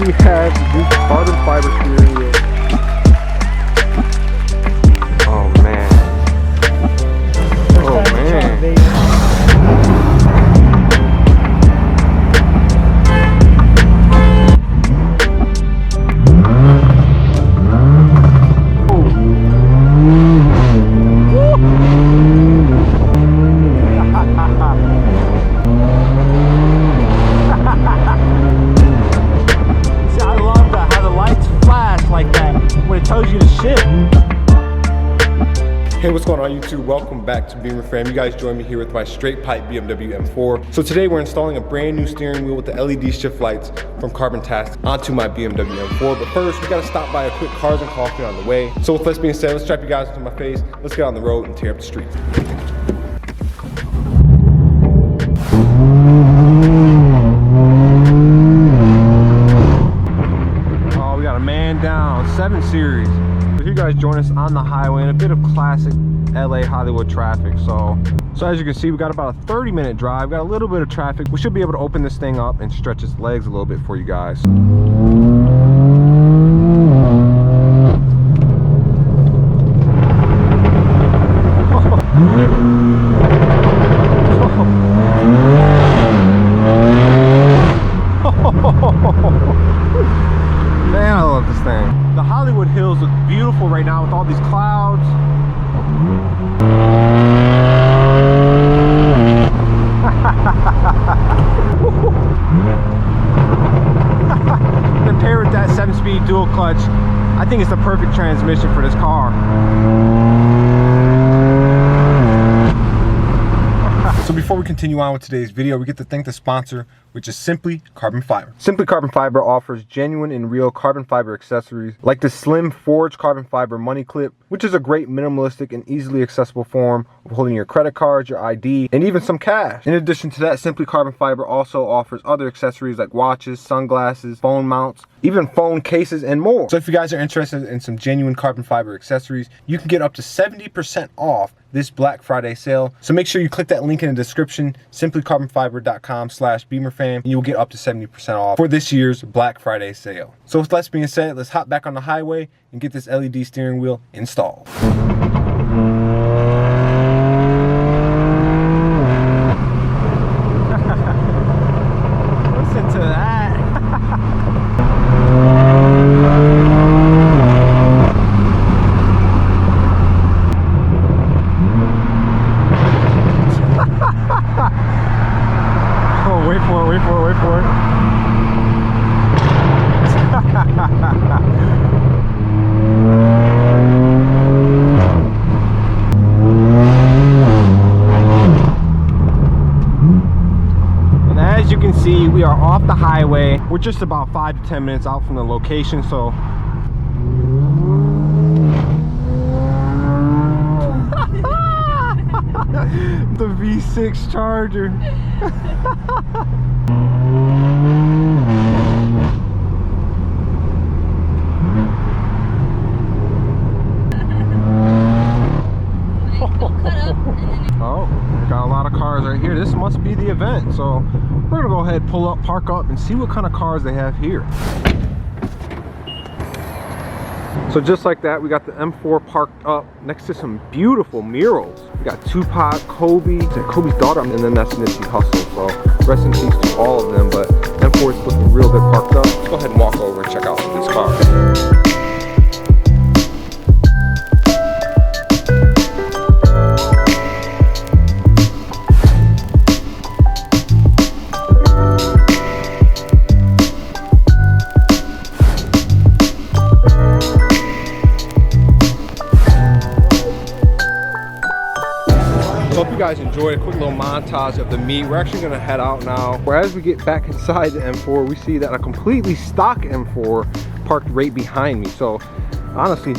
we have this carbon fiber steering wheel. Oh man. Oh man. Hey, what's going on YouTube? Welcome back to Beemer Fam. You guys join me here with my straight pipe BMW M4. So today we're installing a brand new steering wheel with the LED shift lights from Carbontastic onto my BMW M4. But first, we gotta stop by a quick Cars and Coffee on the way. So with that being said, let's strap you guys into my face. Let's get on the road and tear up the streets. Oh, we got a man down, 7 Series. You guys join us on the highway in a bit of classic LA Hollywood traffic. So as you can see, we got about a 30-minute drive, got a little bit of traffic. We should be able to open this thing up and stretch its legs a little bit for you guys. Man, I love this thing. The Hollywood Hills look beautiful right now with all these clouds. Compared with that 7-speed dual clutch, I think it's the perfect transmission for this car. So before we continue on with today's video, we get to thank the sponsor, which is Simply Carbon Fiber. Simply Carbon Fiber offers genuine and real carbon fiber accessories like the slim forged carbon fiber money clip, which is a great minimalistic and easily accessible form of holding your credit cards, your ID, and even some cash. In addition to that, Simply Carbon Fiber also offers other accessories like watches, sunglasses, phone mounts, even phone cases, and more. So if you guys are interested in some genuine carbon fiber accessories, you can get up to 70% off this Black Friday sale. So make sure you click that link in the description, simplycarbonfiber.com/BeemerFam, and you will get up to 70% off for this year's Black Friday sale. So with that being said, let's hop back on the highway and get this LED steering wheel installed. Listen to that. Wait for it. And as you can see, we are off the highway. We're just about 5 to 10 minutes out from the location, so the V6 Charger. Oh, got a lot of cars right here. This must be the event. So we're gonna go ahead, pull up, park up, and see what kind of cars they have here. So just like that, we got the M4 parked up next to some beautiful murals. We got Tupac, Kobe, Kobe's daughter, and then that's Nipsey Hussle. So rest in peace to all of them, but M4 is looking real good parked up. Let's go ahead and walk over and check out this car. So if you guys enjoyed a quick little montage of the meet, we're actually gonna head out now. Whereas we get back inside the M4, we see that a completely stock M4 parked right behind me. So honestly,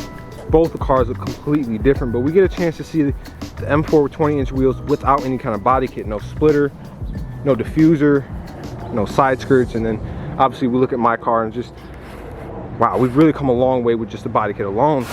both the cars look completely different, but we get a chance to see the M4 with 20-inch wheels without any kind of body kit, no splitter, no diffuser, no side skirts, and then obviously we look at my car and just, wow, we've really come a long way with just the body kit alone.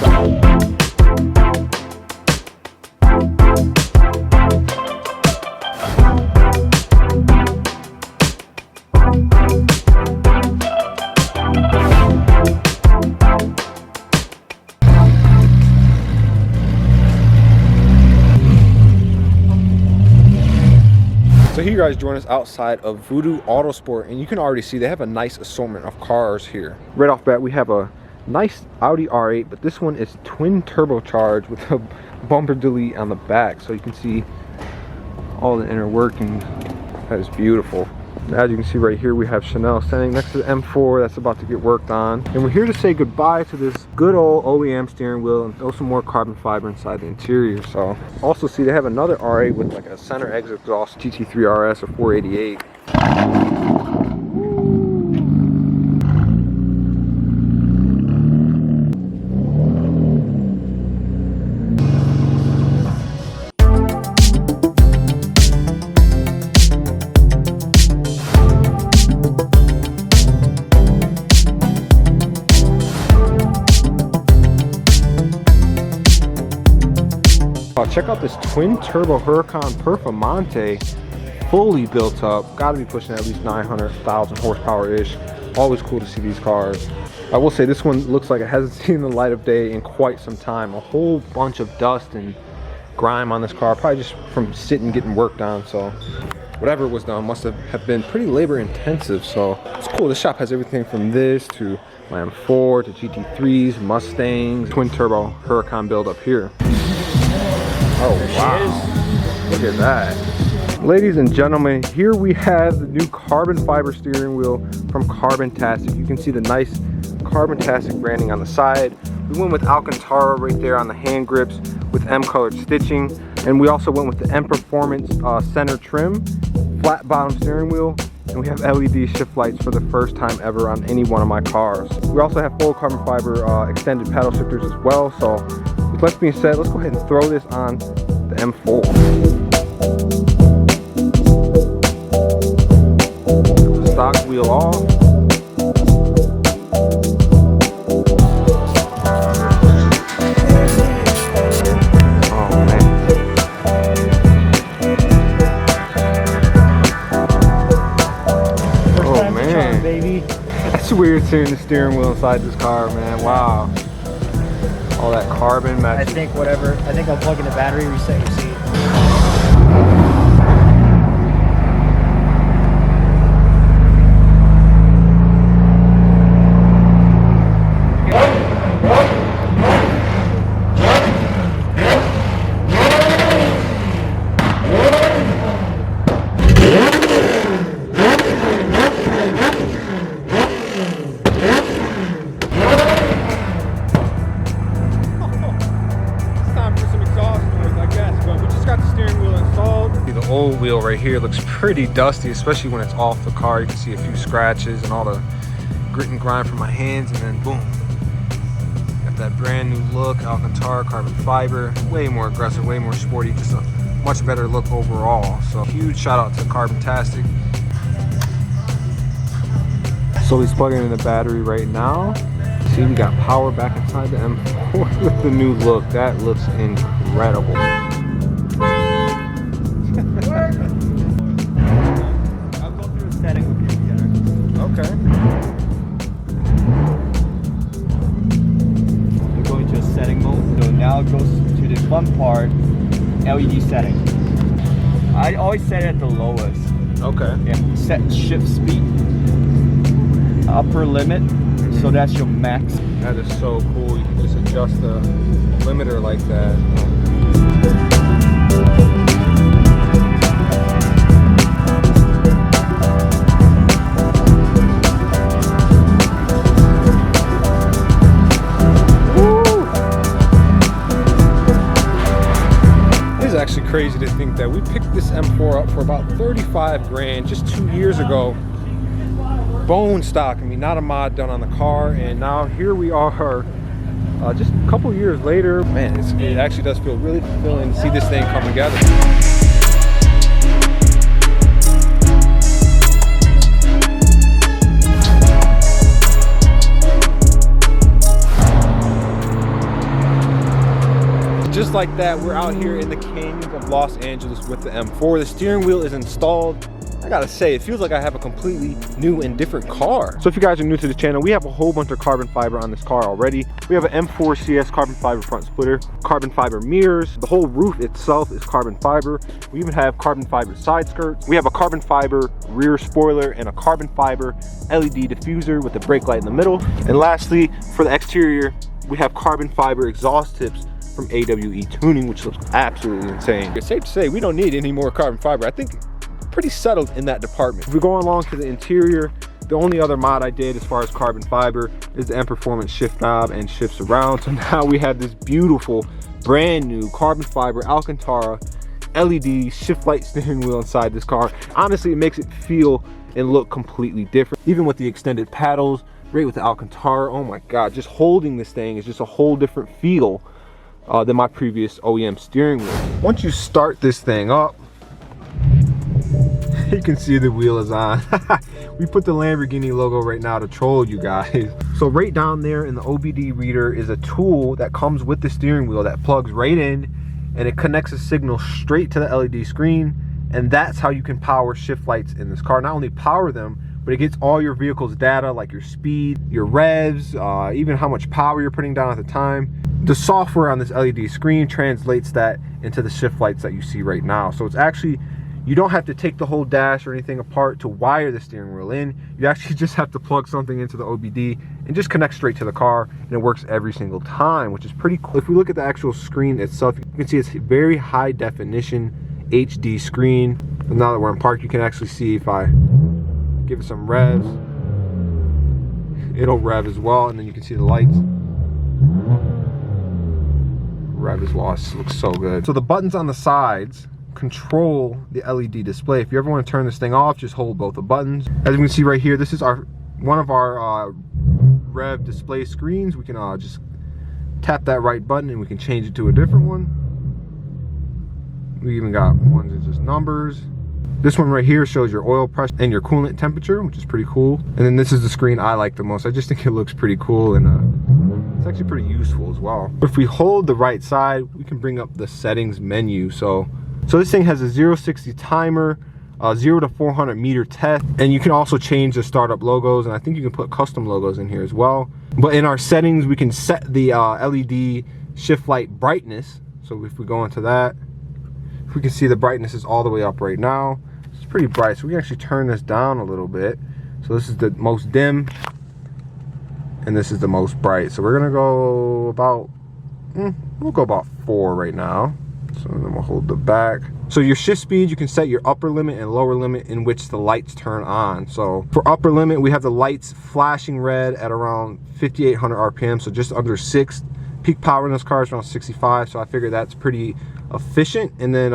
So here you guys join us outside of Voodoo Autosport, and you can already see they have a nice assortment of cars here. Right off the bat, we have a nice Audi R8, but this one is twin turbocharged with a bumper delete on the back, so you can see all the inner workings. That is beautiful. As you can see right here, we have Chanel standing next to the M4 that's about to get worked on. And we're here to say goodbye to this good old OEM steering wheel and throw some more carbon fiber inside the interior. So also see they have another R8 with like a center exit exhaust GT3 RS or 488. Check out this twin turbo Huracan Performance, fully built up. Got to be pushing at least 900,000 horsepower ish. Always cool to see these cars. I will say this one looks like it hasn't seen the light of day in quite some time. A whole bunch of dust and grime on this car, probably just from sitting getting worked on. So whatever was done must have been pretty labor intensive. So it's cool. This shop has everything from this to my M4 to GT3s, Mustangs, twin turbo Huracan build up here. Oh wow, look at that. Ladies and gentlemen, here we have the new carbon fiber steering wheel from Carbontastic. You can see the nice Carbontastic branding on the side. We went with Alcantara right there on the hand grips with M colored stitching. And we also went with the M Performance center trim, flat bottom steering wheel. And we have LED shift lights for the first time ever on any one of my cars. We also have full carbon fiber extended paddle shifters as well. So with that being said, let's go ahead and throw this on the M4. The stock wheel off. Oh man. Oh man. Baby. That's weird seeing the steering wheel inside this car, man. Wow. All that carbon magic. I think I'll plug in the battery, reset your seat. Old wheel right here looks pretty dusty, especially when it's off the car. You can see a few scratches and all the grit and grime from my hands, and then boom, got that brand new look. Alcantara carbon fiber, way more aggressive, way more sporty, just a much better look overall. So huge shout out to Carbontastic. So he's plugging in the battery right now. See, we got power back inside the M4 with the new look. That looks incredible. I'll go through the setting with you together. Okay. We're going to a setting mode. So now it goes to the fun part, LED setting. I always set it at the lowest. Okay. Yeah. Set shift speed. Upper limit. So that's your max. That is so cool. You can just adjust the limiter like that. Actually crazy to think that we picked this M4 up for about 35 grand just 2 years ago. Bone stock, I mean, not a mod done on the car, and now here we are just a couple years later. Man, it actually does feel really fulfilling to see this thing come together. Just like that, we're out here in the canyons of Los Angeles with the M4. The steering wheel is installed. I gotta say, it feels like I have a completely new and different car. So if you guys are new to the channel, we have a whole bunch of carbon fiber on this car already. We have an M4 CS carbon fiber front splitter, carbon fiber mirrors. The whole roof itself is carbon fiber. We even have carbon fiber side skirts. We have a carbon fiber rear spoiler and a carbon fiber LED diffuser with a brake light in the middle. And lastly, for the exterior, we have carbon fiber exhaust tips from AWE Tuning, which looks absolutely insane. It's safe to say we don't need any more carbon fiber. I think pretty settled in that department. If we go along to the interior, the only other mod I did as far as carbon fiber is the M Performance shift knob and shifts around. So now we have this beautiful brand new carbon fiber alcantara LED shift light steering wheel inside this car. Honestly, it makes it feel and look completely different. Even with the extended paddles, right with the alcantara, oh my god, just holding this thing is just a whole different feel than my previous OEM steering wheel. Once you start this thing up, you can see the wheel is on. We put the Lamborghini logo right now to troll you guys. So right down there in the OBD reader is a tool that comes with the steering wheel that plugs right in, and it connects a signal straight to the LED screen, and that's how you can power shift lights in this car. Not only power them, but it gets all your vehicle's data, like your speed, your revs, even how much power you're putting down at the time. The software on this LED screen translates that into the shift lights that you see right now. So it's actually, you don't have to take the whole dash or anything apart to wire the steering wheel in. You actually just have to plug something into the OBD and just connect straight to the car, and it works every single time, which is pretty cool. If we look at the actual screen itself, you can see it's a very high definition HD screen. And now that we're in park, you can actually see if I give it some revs, it'll rev as well, and then you can see the lights rev as well. It looks so good. So the buttons on the sides control the LED display. If you ever want to turn this thing off, just hold both the buttons. As you can see right here, this is one of our rev display screens. We can just tap that right button and we can change it to a different one. We even got ones that's just numbers. This one right here shows your oil pressure and your coolant temperature, which is pretty cool. And then this is the screen I like the most. I just think it looks pretty cool, and it's actually pretty useful as well. If we hold the right side, we can bring up the settings menu. So this thing has a 0-60 timer, 0 to 400 meter test, and you can also change the startup logos, and I think you can put custom logos in here as well. But in our settings, we can set the LED shift light brightness. So if we go into that, we can see the brightness is all the way up right now. It's pretty bright, so we can actually turn this down a little bit. So this is the most dim, and this is the most bright. So we're gonna go about, we'll go about 4 right now. So then we'll hold the back. So your shift speed, you can set your upper limit and lower limit in which the lights turn on. So for upper limit, we have the lights flashing red at around 5,800 RPM, so just under 6. Peak power in this car is around 65, so I figure that's pretty efficient. And then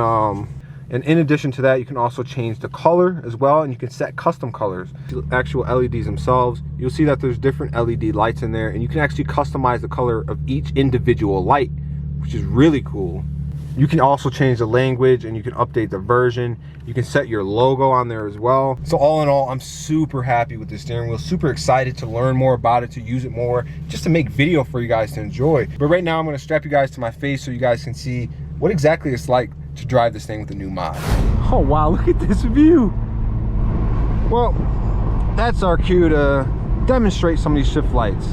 and in addition to that, you can also change the color as well, and you can set custom colors. The actual LEDs themselves, you'll see that there's different LED lights in there, and you can actually customize the color of each individual light, which is really cool. You can also change the language, and you can update the version. You can set your logo on there as well. So all in all, I'm super happy with this steering wheel, super excited to learn more about it, to use it more, just to make video for you guys to enjoy. But right now I'm gonna strap you guys to my face so you guys can see what exactly it's like to drive this thing with a new mod. Oh wow, look at this view. Well, that's our cue to demonstrate some of these shift lights.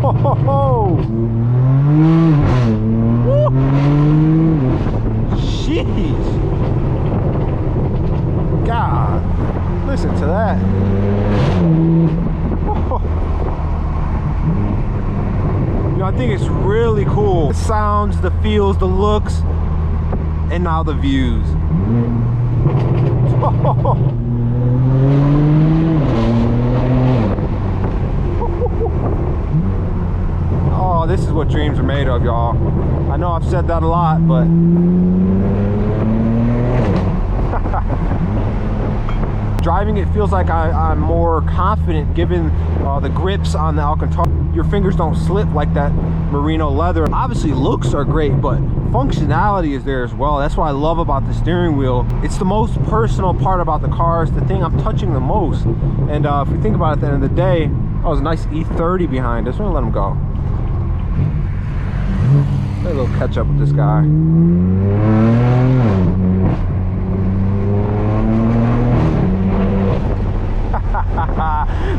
Oh, jeez, God, listen to that. You know, I think it's really cool. The sounds, the feels, the looks, and now the views. Oh, this is what dreams are made of, y'all. I know I've said that a lot, but driving it feels like I'm more confident given the grips on the Alcantara. Your fingers don't slip like that merino leather. Obviously looks are great, but functionality is there as well. That's what I love about the steering wheel. It's the most personal part about the car. It's the thing I'm touching the most. And if we think about it at the end of the day, oh, there's a nice E30 behind us. We're gonna let him go. catch up with this guy.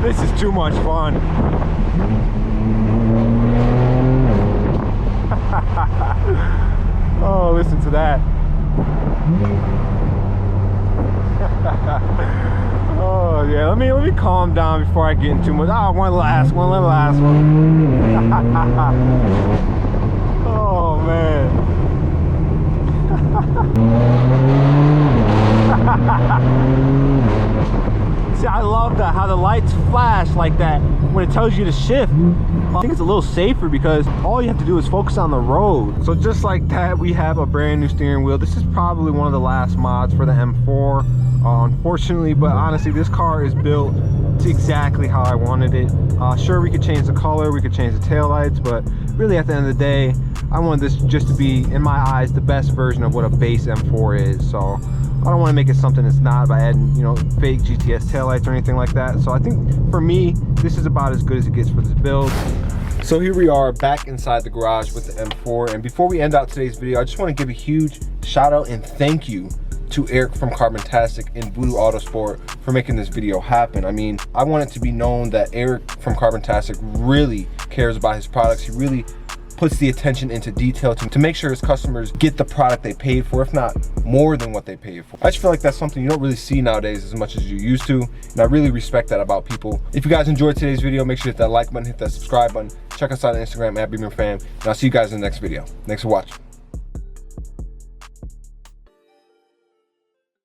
This is too much fun. Oh, listen to that. Oh yeah, let me calm down before I get into too much. Oh, one last one. Oh man. See, I love that, how the lights flash like that when it tells you to shift. I think it's a little safer because all you have to do is focus on the road. So just like that, we have a brand new steering wheel. This is probably one of the last mods for the M4, unfortunately, but honestly, this car is built to exactly how I wanted it. Sure, we could change the color, we could change the taillights, but really at the end of the day, I wanted this just to be, in my eyes, the best version of what a base M4 is. So I don't want to make it something it's not by adding, you know, fake GTS taillights or anything like that. So I think for me, this is about as good as it gets for this build. So here we are back inside the garage with the M4. And before we end out today's video, I just want to give a huge shout out and thank you to Eric from Carbontastic and Voodoo Autosport for making this video happen. I mean, I want it to be known that Eric from Carbontastic really cares about his products. He really puts the attention into detail to make sure his customers get the product they paid for, if not more than what they paid for. I just feel like that's something you don't really see nowadays as much as you used to, and I really respect that about people. If you guys enjoyed today's video, make sure to hit that like button, hit that subscribe button, check us out on Instagram at Beemer Fam, and I'll see you guys in the next video. Thanks for watching.